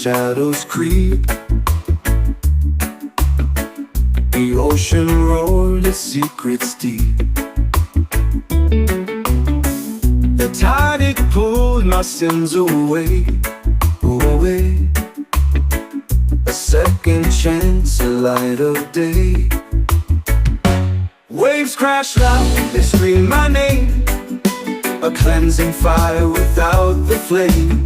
shadows creep. The ocean roared its secrets deep. The tide it pulled my sins away, away. A second chance, a light of day. Waves crash loud, they scream my name. A cleansing fire without the flame.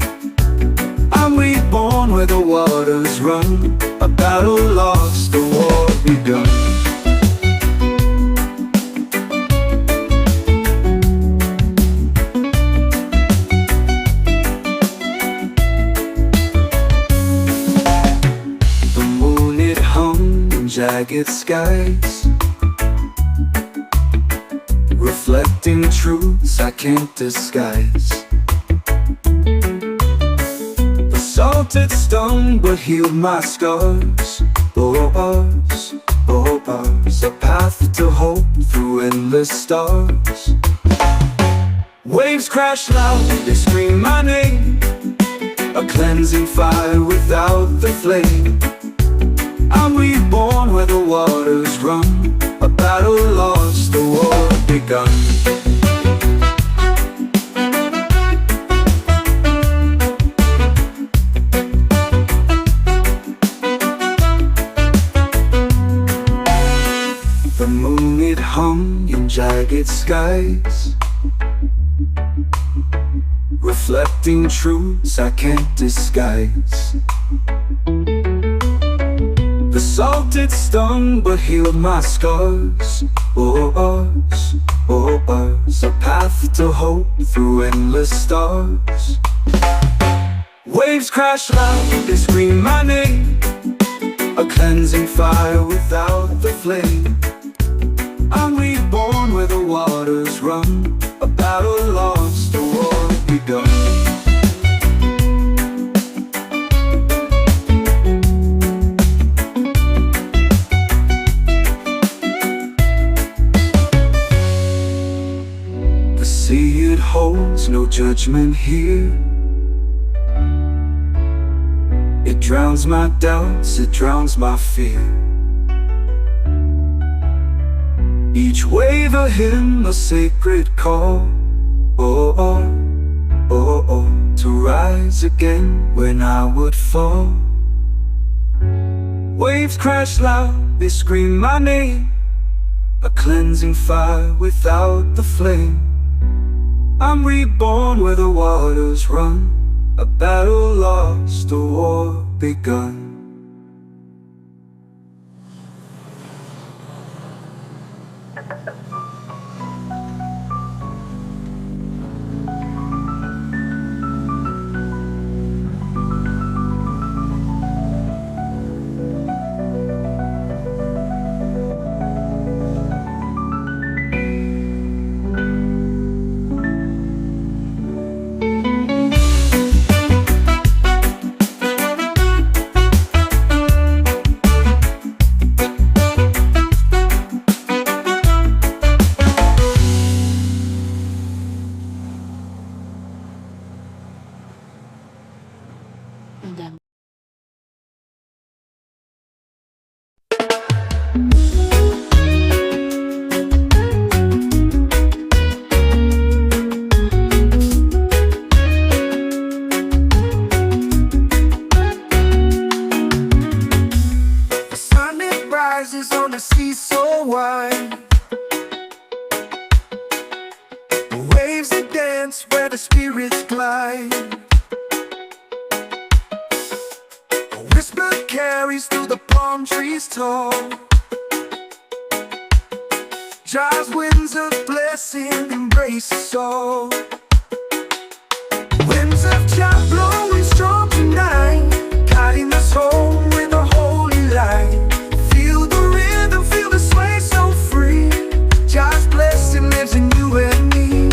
I'm reborn where the waters run. A battle lost, a war begun. The moon it hung in jagged skies, reflecting truths I can't disguise. The salt it stung but healed my scars. Oh, bars, oh, bars. A path to hope through endless stars. Waves crash loud, they scream my name. A cleansing fire without the flame. I'm reborn where the waters run. A battle lost, a war begun. The moon it hung in jagged skies, reflecting truths I can't disguise. The salt it stung but healed my scars. Oh, bars, oh, bars. A path to hope through endless stars. Waves crash loud, they scream my name. A cleansing fire without the flame. I'm reborn where the waters run. A battle lost, a war begun. The sea it holds no judgment here. It drowns my doubts, it drowns my fear. Each wave a hymn, a sacred call. Oh, oh, oh, oh. To rise again when I would fall. Waves crash loud, they scream my name. A cleansing fire without the flame. I'm reborn where the waters run. A battle lost, a war begun. On the sea so wide, waves that dance where the spirits glide. A whisper carries through the palm trees tall. Jai's winds of blessing embrace us all. Winds of Jah blowing strong tonight, guiding us home with a holy light. Feel the sway so free. Jai's blessing lives in you and me.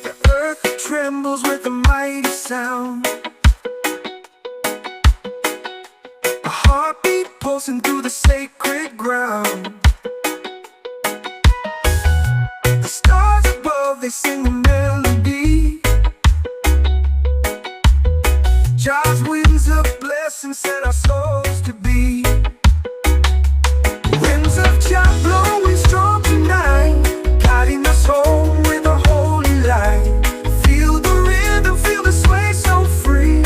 The earth trembles with a mighty sound. pulsing through the sacred ground. The stars above, they sing a melody. Jah's winds of blessing set our souls to be. Winds of Jah blowing strong tonight, guiding us home with a holy light. Feel the rhythm, feel the sway so free.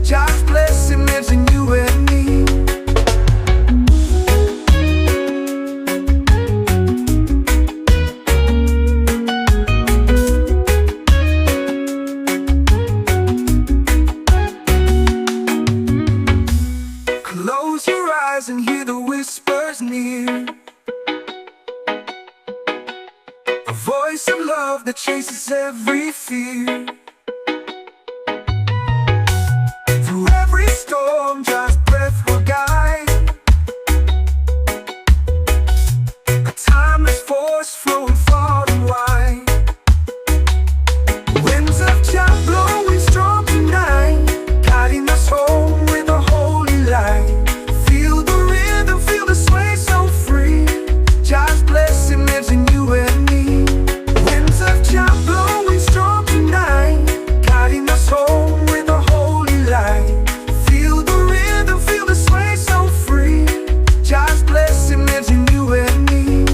Jah's blessing lives in you and me. Close your eyes and hear the whispers near. A voice of love that chases every fear. Through every storm, Jah's breath will guide. A timeless force flowing far and wide. Winds of Jah blowing strong tonight, guiding us home with a holy light. Feel the rhythm, feel the sway so free. Jah's blessing lives in you and me. Winds of Jah blowing strong tonight, guiding us home with a holy light. Feel the rhythm, feel the sway so free. Jah's blessing lives in you and me.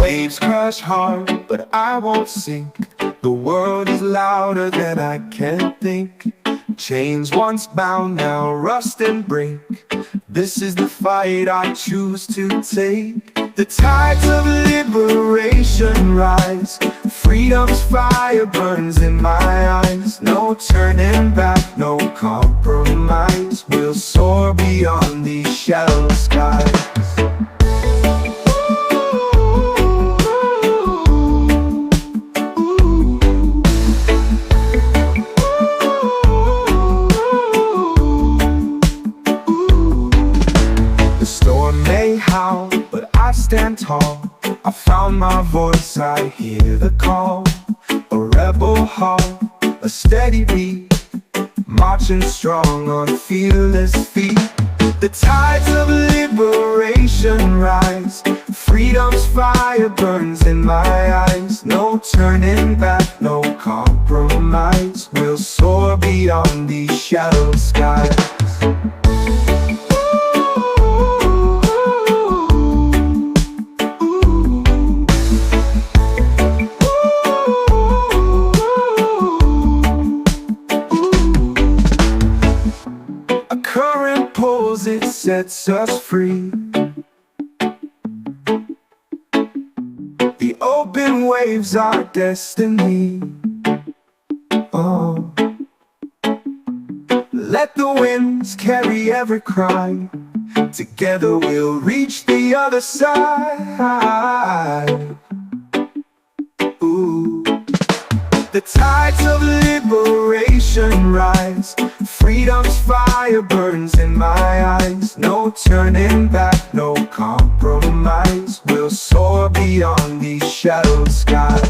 Waves crash hard, but I won't sink. The world is louder than I can think. Chains once bound, now rust and brink. This is the fight I choose to take. The tides of liberation rise. Freedom's fire burns in my eyes. No turning back, no compromise. We'll soar beyond these shallow skies. The storm may howl, but I stand tall. I found my voice, I hear the call. A rebel heart, a steady beat, marching strong on fearless feet. The tides of liberation rise. Freedom's fire burns in my eyes. No turning back, no compromise. We'll soar beyond these shallow skies. A current pulls, it sets us free. The open waves are destiny. Oh, let the winds carry every cry. Together we'll reach the other side. Ooh. The tides of liberation rise. Freedom's fire burns in my eyes. No turning back, no compromise. We'll soar beyond these shallow skies.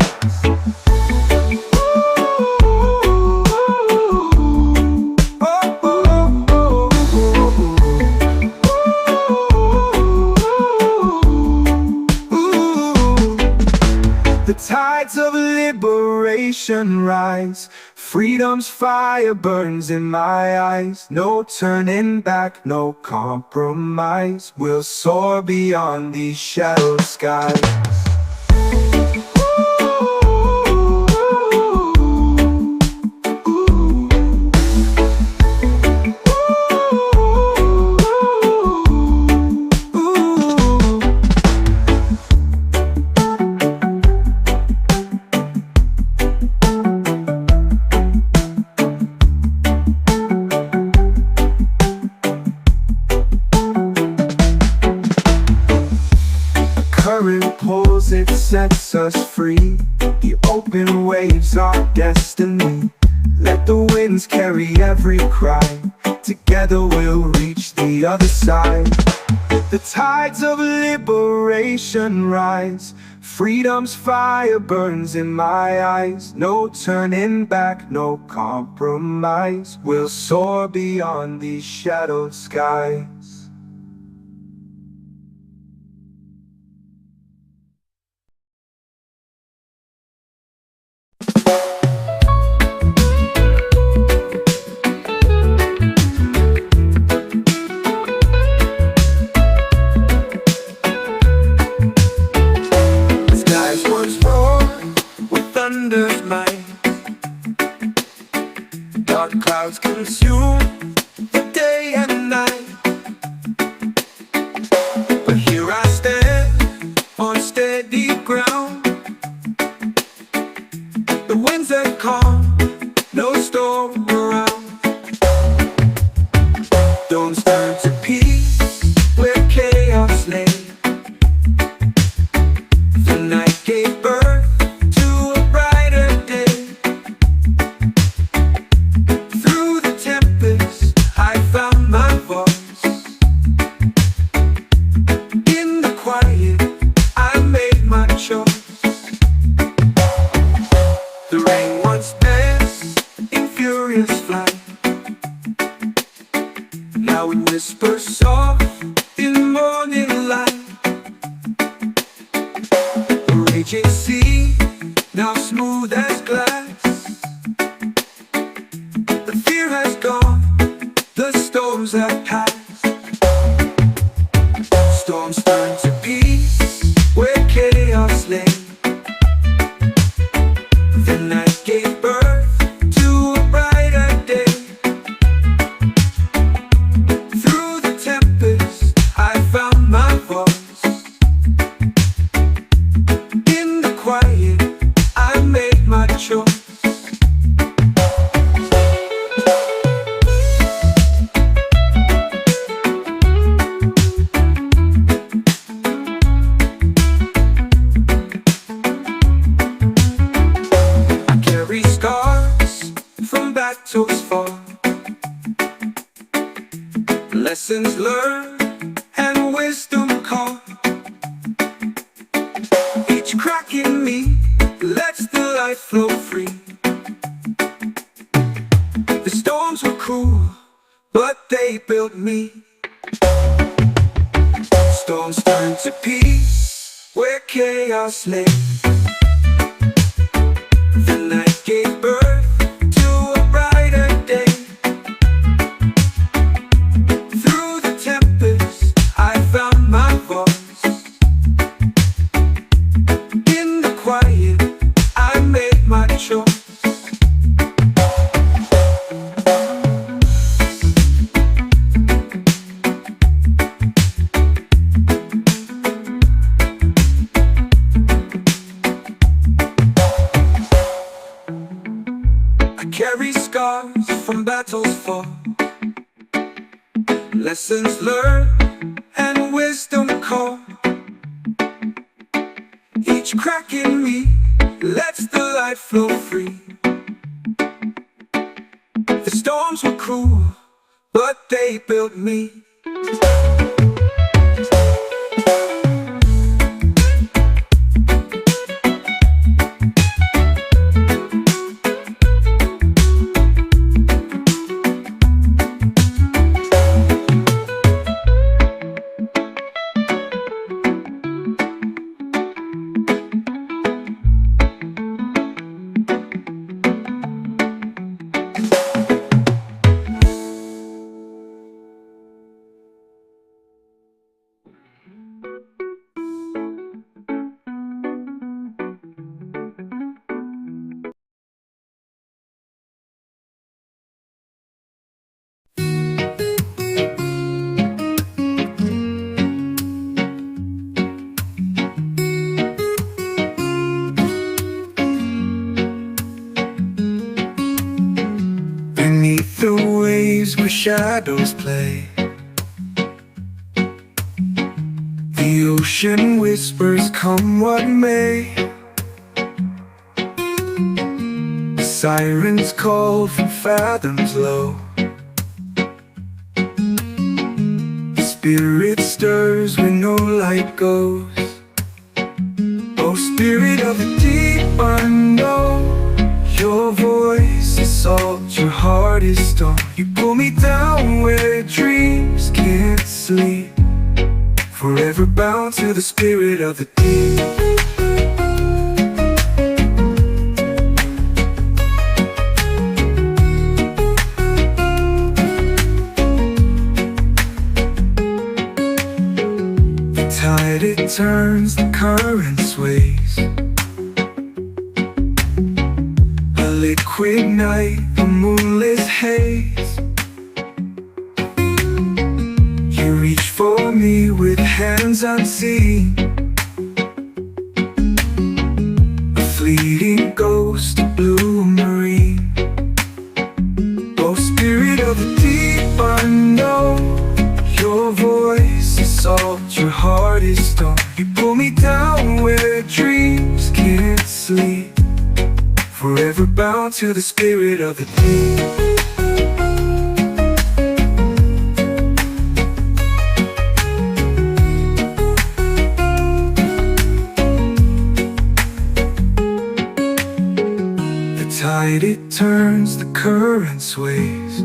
The tides of liberation rise. Freedom's fire burns in my eyes. No turning back, no compromise. We'll soar beyond these shallow skies. sets us free. The open waves are destiny. Let the winds carry every cry. Together we'll reach the other side. The tides of liberation rise. Freedom's fire burns in my eyes. No turning back, no compromise. We'll soar beyond these shadowed skies. Thunder's might. Dark clouds consume the day and night. But here I stand on steady ground. The winds that calm, no storm around. Storms turn to peace where chaos lay. The night gave birth to a brighter day. Through the tempest, I found my voice. In the quiet, I made my choice. The rain once danced in furious flight. Now it whispers soft in morning light. The raging sea, now smooth as glass. The fear has gone, the storms have passed. Storms turn to peace where chaos lay. The night gave birth to a brighter day. Through the tempest, I found my voice. In the quiet, I made my choice. I carry scars from battles fought, lessons learned and wisdom caught. Each crack in me lets the light flow free. The storms were cruel, but they built me. Storms turn to peace where chaos lay. The night gave birth to a brighter day. Through the tempest, I found my voice. In the quiet, I made my choice. I carry scars from battles fought, lessons learned and wisdom caught. Each crack in me lets the light flow free. The storms were cruel, but they built me. Beneath the waves where shadows play, the The ocean whispers, come what may. The sirens call from fathoms low. The spirit stirs where no light goes. Oh, spirit of the deep unknown, your voice is salt, your heart is stone. You pull me down where dreams can't sleep, forever bound to the spirit of the deep. The tide it turns, the current sways. A liquid night, a moonless haze. You reach for me with hands unseen. A fleeting ghost, a blue marine. Oh, spirit of the deep unknown, your voice is salt, your heart is stone. You pull me down where dreams can't sleep, forever bound to the spirit of the deep. Tide it turns, the current sways.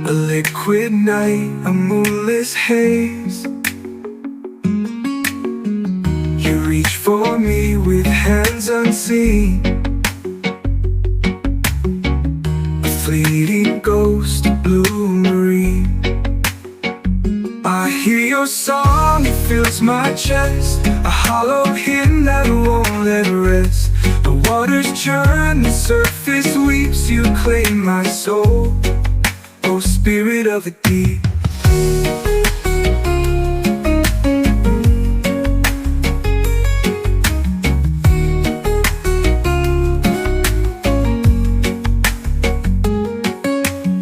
A liquid night, a moonless haze. You reach for me with hands unseen. A fleeting ghost, a blue marine. I hear your song, it fills my chest, a hollow hymn that won't let rest. The waters churn, the surface weeps, you claim my soul. Oh, spirit of the deep.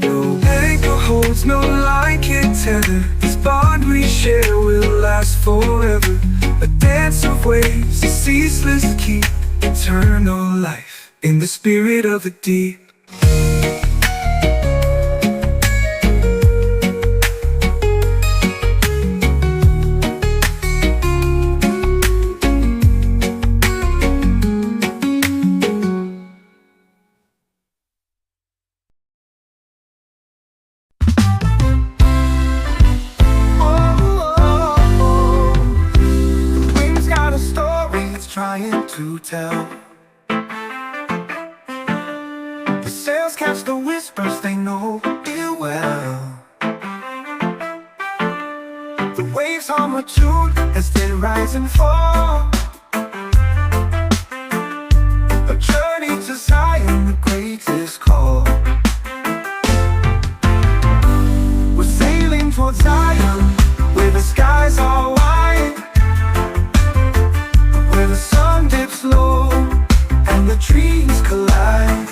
No anchor holds, no line can tether. This bond we share will last forever. A dance of waves, a ceaseless key, eternal life in the spirit of the deep. Trying to tell. The sails catch the whispers, they know it well. The waves hum a tune as they rise and fall. A journey to Zion, the greatest call. We're sailing towards Zion, where the skies are wide, where the sun dips low and the trees collide.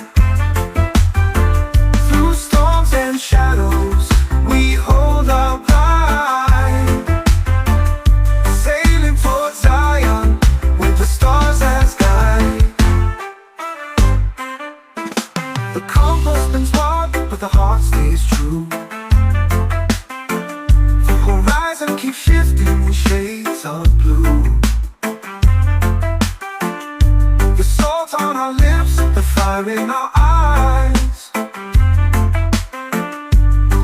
Through storms and shadows, we hold our pride. Sailing towards Zion, with the stars as guide. The compass spins wild, but the heart stays true. The horizon keeps shifting in shades of blue. On our lips, the fire in our eyes.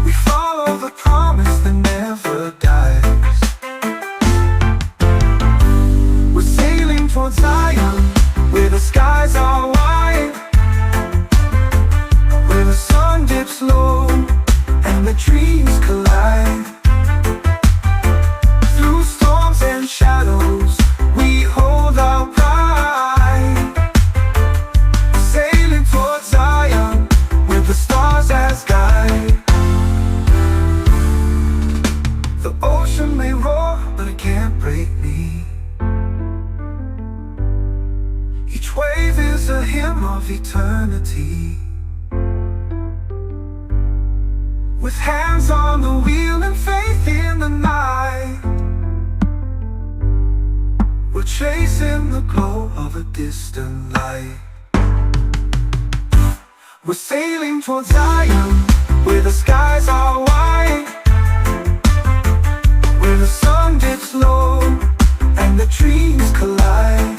We follow the promise that never dies. We're sailing towards Zion, where the skies are wide, where the sun dips low and the trees collide. Through storms and shadows, we hold our pride. As guide. The ocean may roar, but it can't break me. Each wave is a hymn of eternity. With hands on the wheel and faith in the the night. We're chasing the glow of a distant light. We're sailing towards Zion, where the skies are white, where the sun dips low and the trees collide.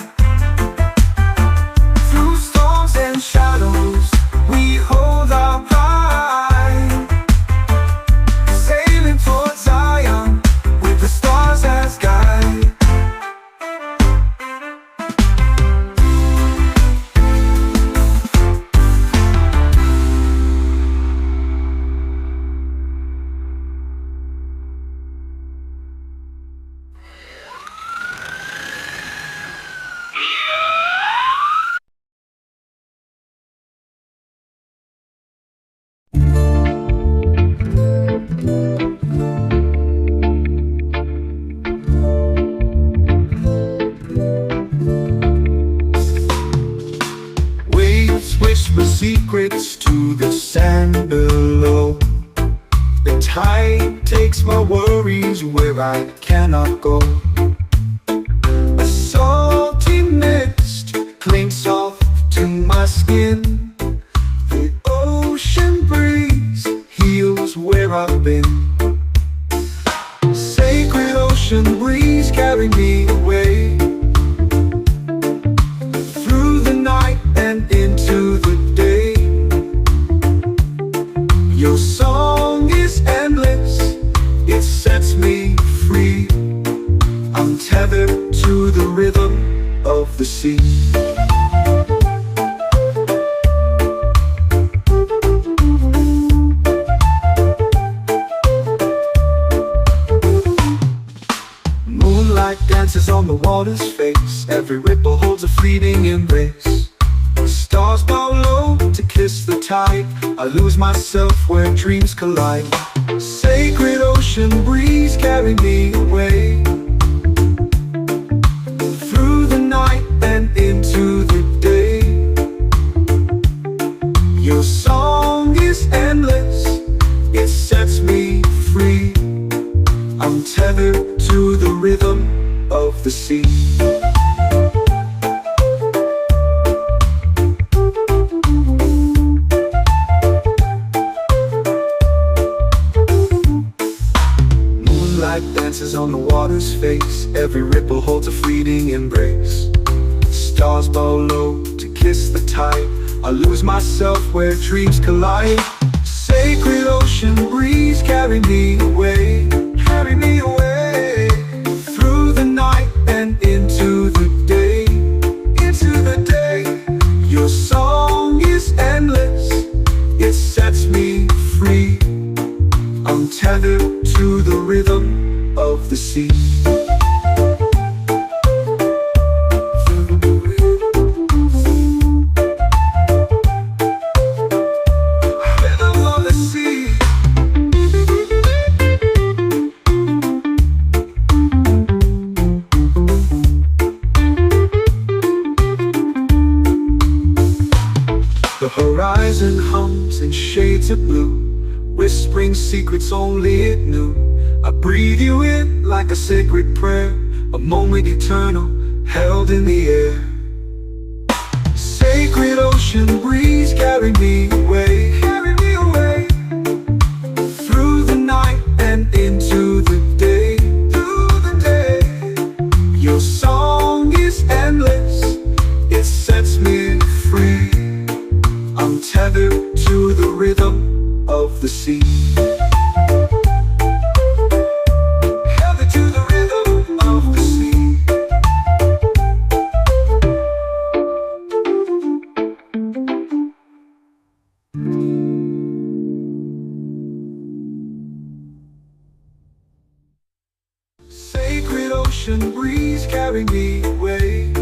Through storms and shadows, we hold our pride. Sailing towards Zion, with the stars as guide. Waves whisper secrets to the sand below. The tide takes my worries where I cannot go. A salty mist clings soft to my skin. The ocean breeze heals where I've been. Sacred ocean breeze, carry me away through the night and into the day. Your song is endless, it sets me free. I'm tethered to the rhythm of the sea. Moonlight dances on the water's face. Every ripple holds a fleeting embrace. Stars bow low to kiss the tide. I lose myself where dreams collide. Sacred ocean breeze, carry me away through the night and into the day. Your song is endless, it sets me free. I'm tethered to the rhythm of the sea. Moonlight dances on the water's face. Every ripple holds a fleeting embrace. Stars bow low to kiss the tide. I lose myself where dreams collide. Sacred ocean breeze, carry me away. Carry me away through the night and into the day. Into the day. Your song is endless, it sets me free. I'm tethered to the rhythm of the sea. Rhythm of the sea. The horizon hums in shades of blue, whispering secrets only it knew. I breathe you in like a sacred prayer, a moment eternal held in the air. Sacred ocean breeze, carry me away. Carry me away through the night and into the day. Through the day. Your song is endless, it sets me free. I'm tethered to the rhythm of the sea. Tethered to the rhythm of the sea. Sacred ocean breeze, carry me away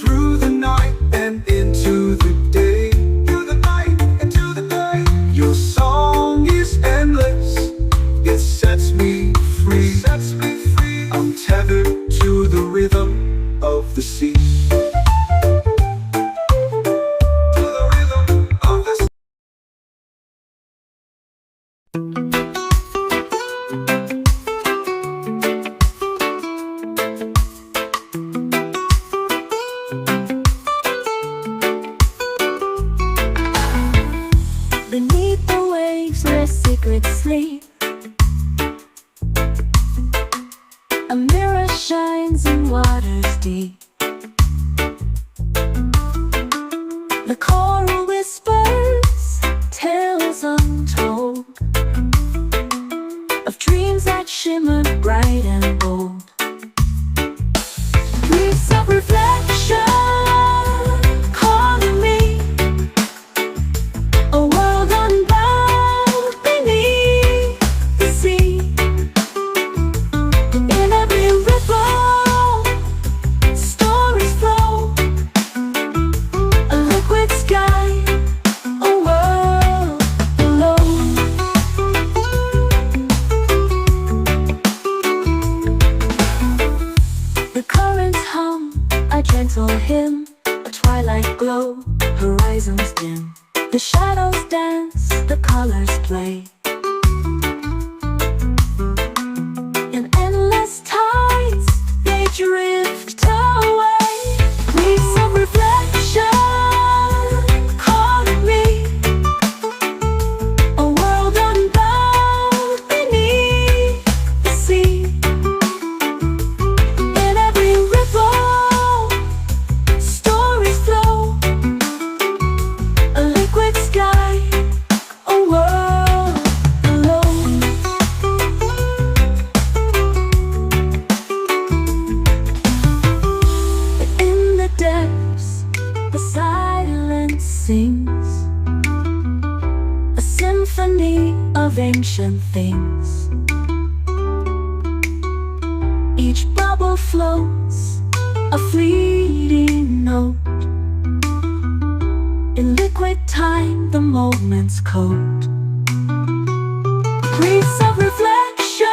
through the night and into the day. Through the night, into the day. Your song is endless, it sets me free. Sets me free. I'm tethered to the rhythm of the sea. To the rhythm of the sea. waves where secrets sleep. A mirror shines in waters deep. The coral whispers tales untold of dreams that shimmer bright and bold. Reefs of reflection calling me, a world unbound beneath the sea. In every ripple, stories flow, a liquid sky, a world below. The currents hum a gentle hymn, a twilight glow, horizons dim. The shadows dance, the colors play. In endless tides, they drift away. Reefs of reflection calling me, a world unbound beneath the sea. In every ripple, stories flow, a liquid sky, a world below. In the depths, the silence sings, a symphony of ancient things. Each bubble floats a fleeting note. In liquid time, the moment's code. Reefs of reflection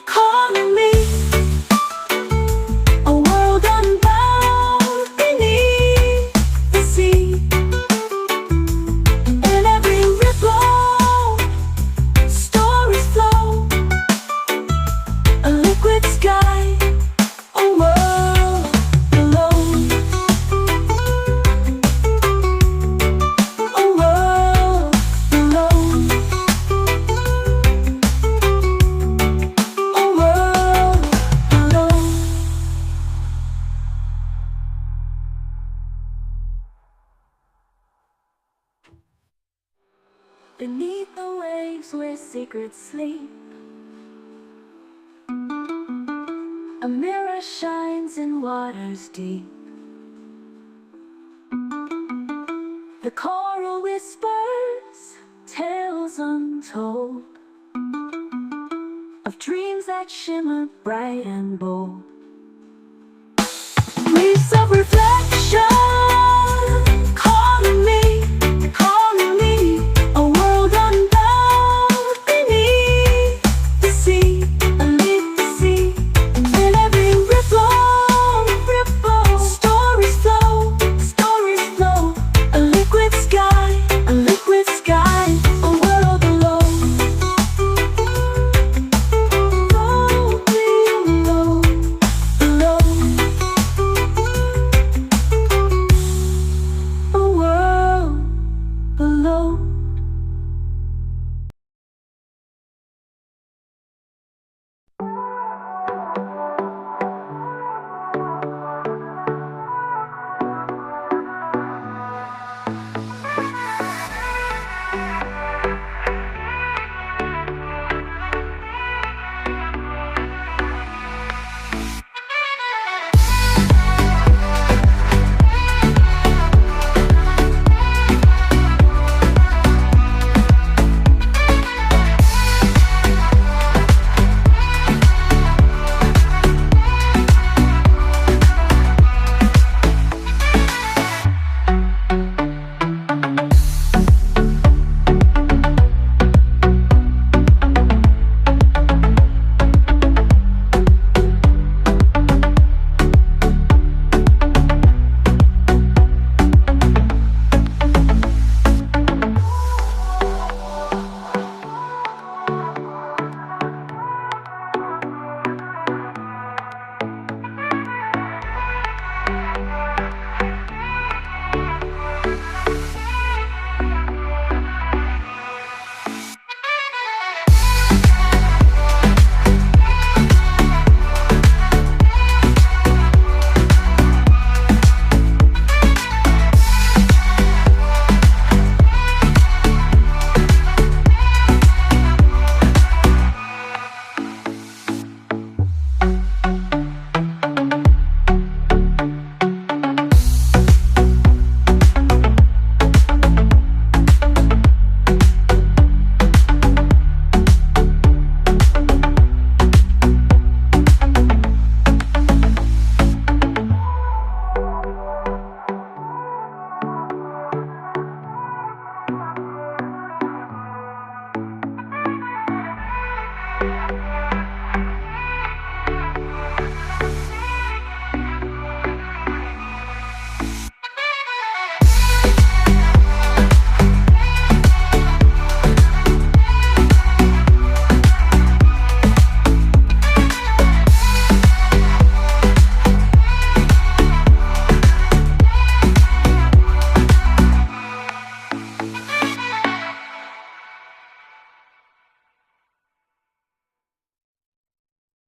calling me, a world unbound beneath the sea. In every ripple, stories flow, a liquid sky, a world below. A world below. A world below. Beneath the waves where secrets sleep, a mirror shines in waters deep. The coral whispers tales untold of dreams that shimmer bright and bold. Reefs of reflection